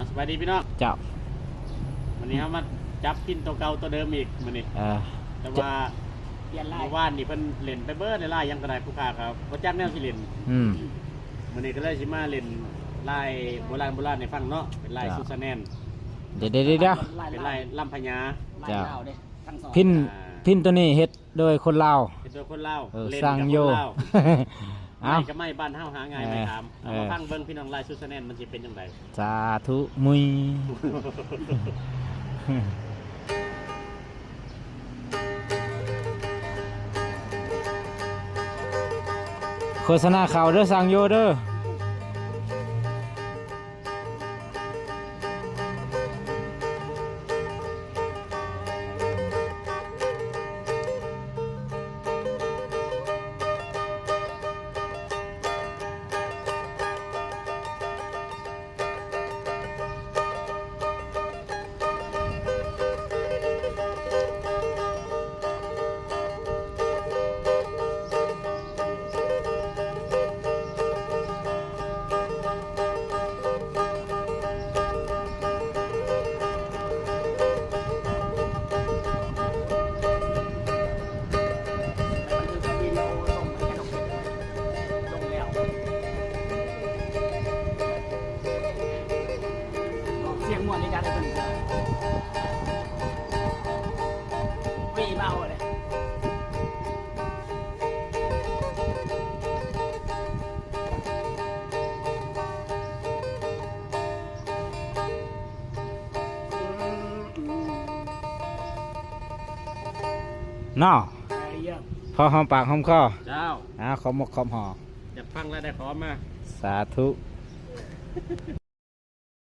สบายดีพี่น้องเจ้าวันนี้เขามาจับกินตัวเก่าตัวเดิมอีกมันนี่แต่ว่าเปลี่ยนไล่ เมื่อวานนี่เพิ่นเล่นไปเบิร์ดในไล่ยังกระไดผู้ค้าครับเพราะจักแนวที่เล่นมันนี่ก็เลยสิมาเล่นไล่โบราณในฟังเนาะเป็นไล่ซูซาแนนเดี๋ยวเป็นไล่ลำพญาไล่เล่าเด้ทั้งสองพินตัวนี้เฮ็ดโดยคนลาวเป็นตัวคนเล่าเล่น สร้าง กับ โย คนเล่า เอา ไม่ก็ไม่บ้านเฮาหาง่ายไม่ถามเอามาฟังเบิ่งพี่น้องไล่ซูซาแนนมันสิเป็นจังได สาธุมุยโฆษณาข่าวเด้อสั่งโยเด้อเสียงหมวดในการเป็นวีเบาเลยน้อพอหอมปากหอมคอ เจ้า ขอมกขอมหอ อยากฟังแล้วได้ขอมาสาธุ